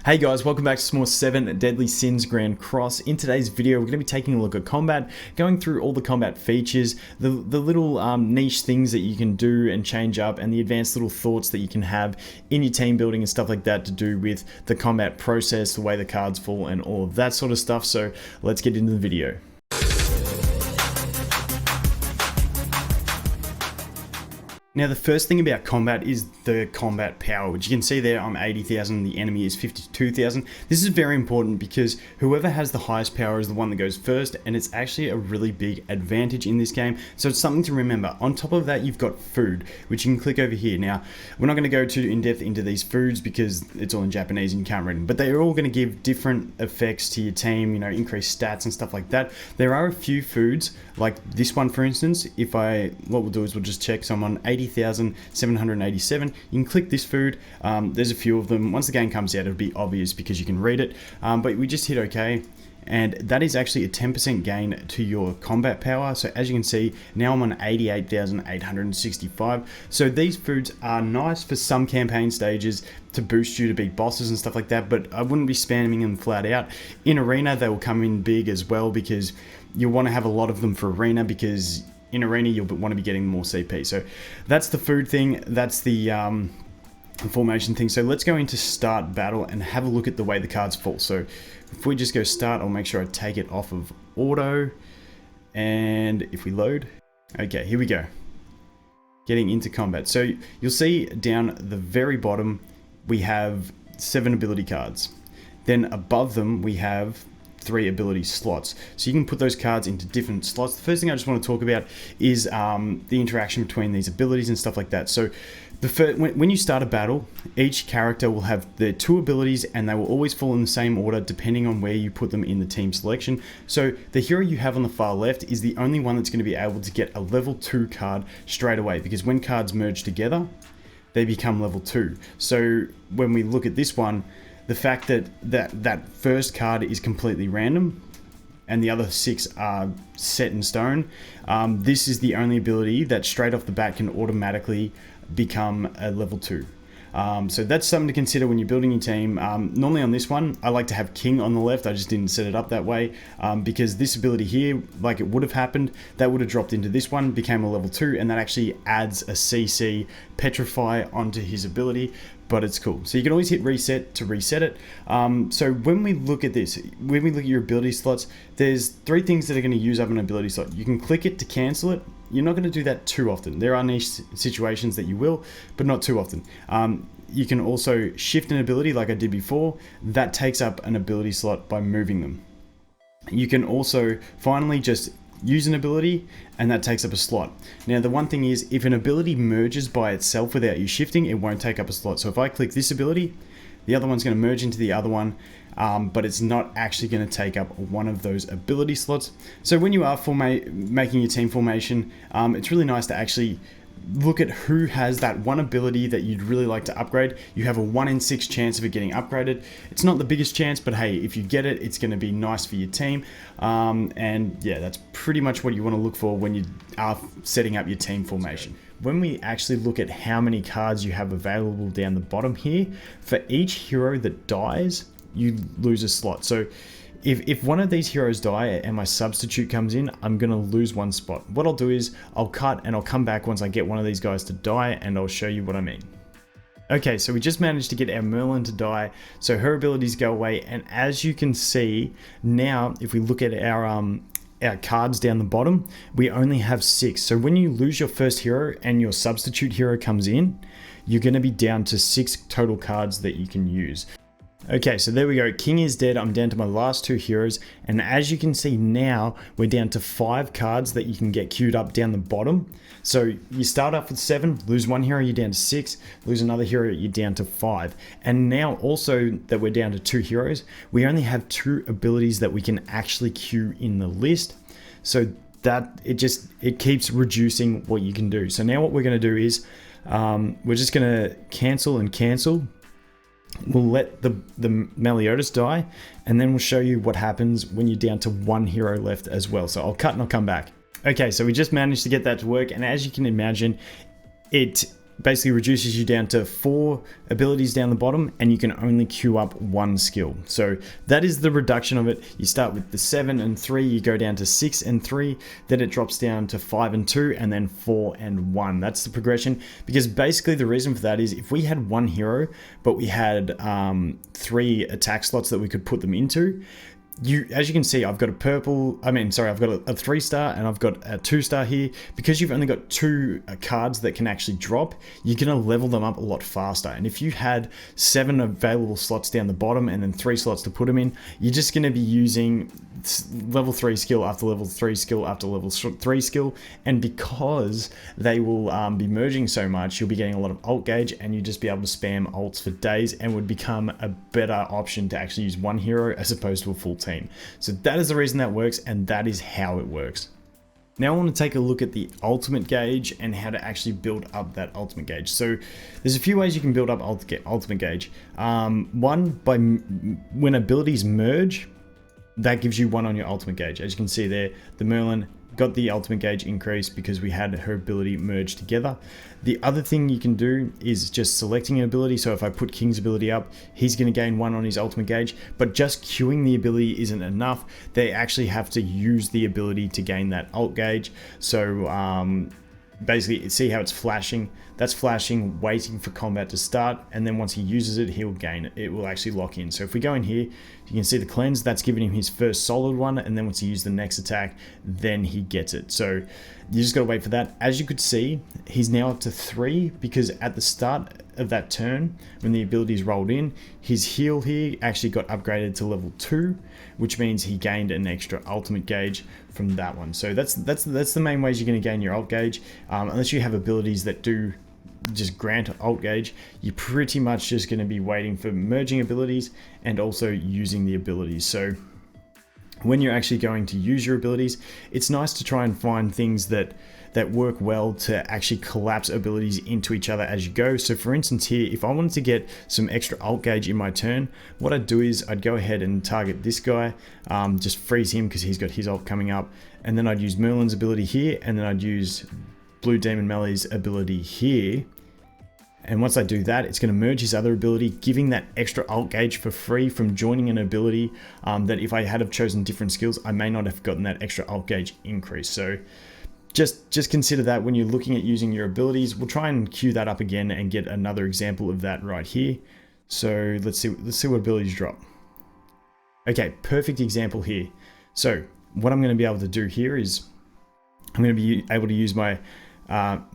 Hey guys, welcome back to some more 7 Deadly Sins Grand Cross. In today's video, we're going to be taking a look at combat, going through all the combat features, the little niche things that you can do and change up, and the advanced little thoughts that you can have in your team building and stuff like that to do with the combat process, the way the cards fall, and all of that sort of stuff. So let's get into the video. Now the first thing about combat is the combat power, which you can see there. I'm 80,000, the enemy is 52,000. This is very important because whoever has the highest power is the one that goes first, and it's actually a really big advantage in this game. So it's something to remember. On top of that, you've got food, which you can click over here. Now, we're not going to go too in-depth into these foods because it's all in Japanese and you can't read them, but they're all going to give different effects to your team, you know, increase stats and stuff like that. There are a few foods, like this one for instance. What we'll do is we'll just check. So I'm on 80,787. You can click this food. There's a few of them. Once the game comes out, it'll be obvious because you can read it. But we just hit OK, and that is actually a 10% gain to your combat power. So as you can see, now I'm on 88,865. So these foods are nice for some campaign stages to boost you to beat bosses and stuff like that, but I wouldn't be spamming them flat out. In arena, they will come in big as well because you'll want to have a lot of them for arena, because in arena you'll want to be getting more CP. So that's the food thing, that's the formation thing. So let's go into start battle and have a look at the way the cards fall. So if we just go start, I'll make sure I take it off of auto, and if we load, okay, here we go, getting into combat. So you'll see down the very bottom we have 7 ability cards, then above them we have 3 ability slots. So you can put those cards into different slots. The first thing I just want to talk about is the interaction between these abilities and stuff like that. So when you start a battle, each character will have their 2 abilities, and they will always fall in the same order depending on where you put them in the team selection. So the hero you have on the far left is the only one that's going to be able to get a level 2 card straight away, because when cards merge together, they become level 2. So when we look at this one, the fact that first card is completely random and the other 6 are set in stone, this is the only ability that straight off the bat can automatically become a level 2. So that's something to consider when you're building your team. Normally on this one, I like to have King on the left. I just didn't set it up that way because this ability here, like it would have happened, that would have dropped into this one, became a level 2, and that actually adds a CC Petrify onto his ability, but it's cool. So you can always hit reset to reset it. So when we look at this, when we look at your ability slots, there's 3 things that are going to use up an ability slot. You can click it to cancel it. You're not going to do that too often. There are niche situations that you will, but not too often. You can also shift an ability like I did before. That takes up an ability slot by moving them. You can also finally just use an ability, and that takes up a slot. Now the one thing is, if an ability merges by itself without you shifting, it won't take up a slot. So if I click this ability, the other one's going to merge into the other one, but it's not actually going to take up one of those ability slots. So when you are making your team formation, it's really nice to actually look at who has that one ability that you'd really like to upgrade. You have a 1 in 6 chance of it getting upgraded. It's not the biggest chance, but hey, if you get it, it's going to be nice for your team. And yeah, that's pretty much what you want to look for when you are setting up your team formation. When we actually look at how many cards you have available down the bottom here, for each hero that dies, you lose a slot. So if one of these heroes die and my substitute comes in, I'm going to lose 1 spot. What I'll do is I'll cut and I'll come back once I get one of these guys to die, and I'll show you what I mean. Okay, so we just managed to get our Merlin to die, so her abilities go away, and as you can see now, if we look at our cards down the bottom, we only have 6. So when you lose your first hero and your substitute hero comes in, you're going to be down to 6 total cards that you can use. Okay, so there we go. King is dead. I'm down to my last 2 heroes. And as you can see now, we're down to 5 cards that you can get queued up down the bottom. So you start off with 7, lose 1 hero, you're down to 6, lose another hero, you're down to 5. And now also that we're down to 2 heroes, we only have 2 abilities that we can actually queue in the list. So that it keeps reducing what you can do. So now what we're going to do is we're just going to cancel and cancel. We'll let the Meliodas die, and then we'll show you what happens when you're down to 1 hero left as well. So I'll cut and I'll come back. Okay, so we just managed to get that to work, and as you can imagine, it basically reduces you down to 4 abilities down the bottom, and you can only queue up 1 skill. So that is the reduction of it. You start with the 7 and 3, you go down to 6 and 3, then it drops down to 5 and 2, and then 4 and 1. That's the progression, because basically the reason for that is if we had one hero but we had 3 attack slots that we could put them into, as you can see, I've got I've got a 3-star and I've got a 2-star here. Because you've only got 2 cards that can actually drop, you're going to level them up a lot faster. And if you had 7 available slots down the bottom and then 3 slots to put them in, you're just going to be using level 3 skill after level 3 skill after level 3 skill. And because they will be merging so much, you'll be getting a lot of alt gauge, and you just be able to spam ults for days, and would become a better option to actually use one hero as opposed to a full team. So that is the reason that works, and that is how it works. Now I want to take a look at the ultimate gauge and how to actually build up that ultimate gauge. So there's a few ways you can build up ultimate gauge. One, by when abilities merge, that gives you 1 on your ultimate gauge. As you can see there, the Merlin got the ultimate gauge increase because we had her ability merged together. The other thing you can do is just selecting an ability. So if I put King's ability up, he's going to gain 1 on his ultimate gauge, but just queuing the ability isn't enough. They actually have to use the ability to gain that alt gauge. So basically, see how it's flashing? That's flashing, waiting for combat to start, and then once he uses it, he'll gain it. It will actually lock in. So if we go in here, you can see the cleanse, that's giving him his first solid one, and then once he uses the next attack, then he gets it. So you just gotta wait for that. As you could see, he's now up to 3, because at the start of that turn, when the abilities rolled in, his heal here actually got upgraded to level 2, which means he gained an extra ultimate gauge from that one. So that's the main ways you're going to gain your alt gauge. Unless you have abilities that do just grant alt gauge, you're pretty much just going to be waiting for merging abilities and also using the abilities. So when you're actually going to use your abilities, it's nice to try and find things that work well to actually collapse abilities into each other as you go. So for instance here, if I wanted to get some extra alt gauge in my turn, what I'd do is I'd go ahead and target this guy, just freeze him because he's got his ult coming up, and then I'd use Merlin's ability here, and then I'd use Blue Demon Melee's ability here. And once I do that, it's going to merge his other ability, giving that extra alt gauge for free from joining an ability that if I had have chosen different skills, I may not have gotten that extra alt gauge increase. So just consider that when you're looking at using your abilities. We'll try and queue that up again and get another example of that right here. So let's see what abilities drop. Okay, perfect example here. So what I'm going to be able to do here is I'm going to be able to use my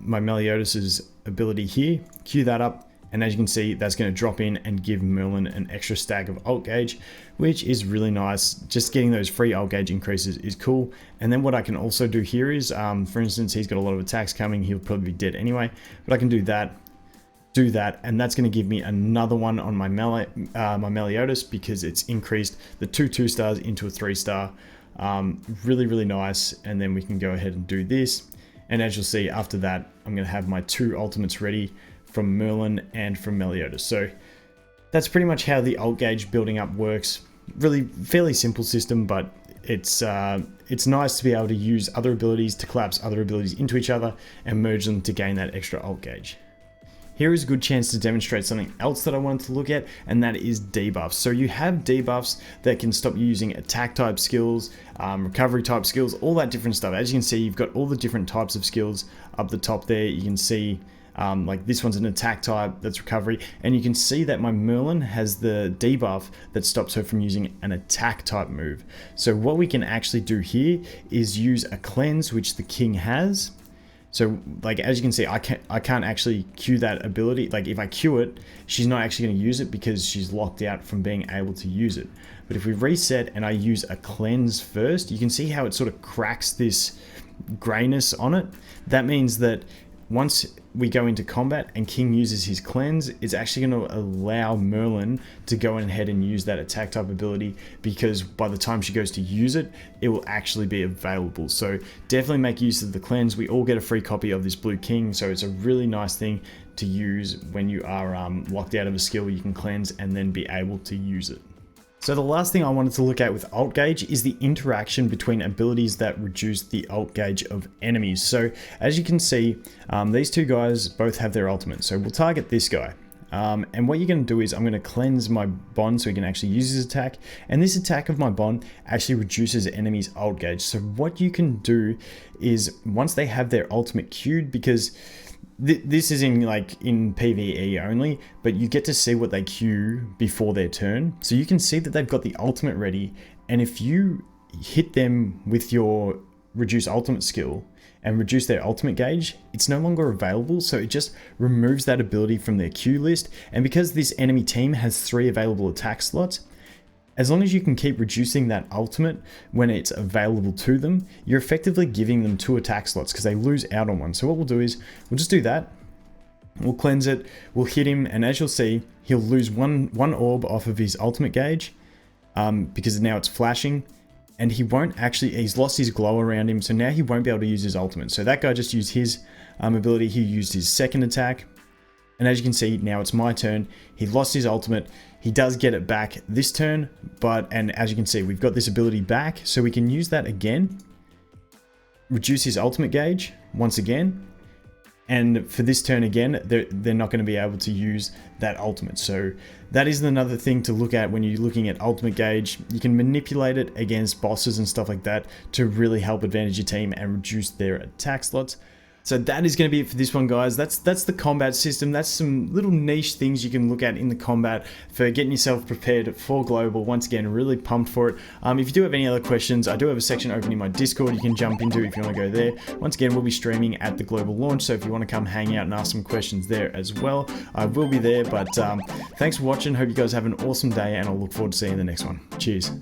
Meliodas' ability here, queue that up, and as you can see, that's going to drop in and give Merlin an extra stack of alt gauge, which is really nice. Just getting those free alt gauge increases is cool. And then what I can also do here is, for instance, he's got a lot of attacks coming, he'll probably be dead anyway, but I can do that, and that's going to give me another one on my my Meliodas, because it's increased the 2-2-stars into a 3-star. Really nice. And then we can go ahead and do this. And as you'll see, after that, I'm going to have my 2 ultimates ready from Merlin and from Meliodas. So that's pretty much how the alt gauge building up works. Really fairly simple system, but it's nice to be able to use other abilities to collapse other abilities into each other and merge them to gain that extra alt gauge. Here is a good chance to demonstrate something else that I wanted to look at, and that is debuffs. So you have debuffs that can stop you using attack type skills, recovery type skills, all that different stuff. As you can see, you've got all the different types of skills up the top there. You can see like this one's an attack type, that's recovery, and you can see that my Merlin has the debuff that stops her from using an attack type move. So what we can actually do here is use a cleanse, which the king has. So like, as you can see, I can't actually queue that ability. Like if I queue it, she's not actually going to use it because she's locked out from being able to use it. But if we reset and I use a cleanse first, you can see how it sort of cracks this grayness on it. That means that once we go into combat and King uses his cleanse, it's actually going to allow Merlin to go ahead and use that attack type ability, because by the time she goes to use it, it will actually be available. So definitely make use of the cleanse. We all get a free copy of this Blue King, so it's a really nice thing to use when you are locked out of a skill. You can cleanse and then be able to use it. So the last thing I wanted to look at with alt gauge is the interaction between abilities that reduce the alt gauge of enemies. So as you can see, these two guys both have their ultimate. So we'll target this guy. And what you're going to do is I'm going to cleanse my bond so he can actually use his attack. And this attack of my bond actually reduces enemies' alt gauge. So what you can do is once they have their ultimate queued, because this is in PvE only, but you get to see what they queue before their turn. So you can see that they've got the ultimate ready. And if you hit them with your reduce ultimate skill and reduce their ultimate gauge, it's no longer available. So it just removes that ability from their queue list. And because this enemy team has 3 available attack slots, as long as you can keep reducing that ultimate when it's available to them, you're effectively giving them 2 attack slots because they lose out on one. So what we'll do is we'll just do that. We'll cleanse it, we'll hit him, and as you'll see, he'll lose one orb off of his ultimate gauge because now it's flashing. And he won't actually, he's lost his glow around him, so now he won't be able to use his ultimate. So that guy just used his ability, he used his second attack. And as you can see, now it's my turn. He lost his ultimate. He does get it back this turn, and as you can see, we've got this ability back, so we can use that again. Reduce his ultimate gauge once again. And for this turn again, they're not going to be able to use that ultimate. So that is another thing to look at when you're looking at ultimate gauge. You can manipulate it against bosses and stuff like that to really help advantage your team and reduce their attack slots. So that is going to be it for this one, guys. That's the combat system. That's some little niche things you can look at in the combat for getting yourself prepared for global. Once again, really pumped for it. If you do have any other questions, I do have a section open in my Discord you can jump into if you want to go there. Once again, we'll be streaming at the global launch, so if you want to come hang out and ask some questions there as well, I will be there. But thanks for watching. Hope you guys have an awesome day, and I'll look forward to seeing you in the next one. Cheers.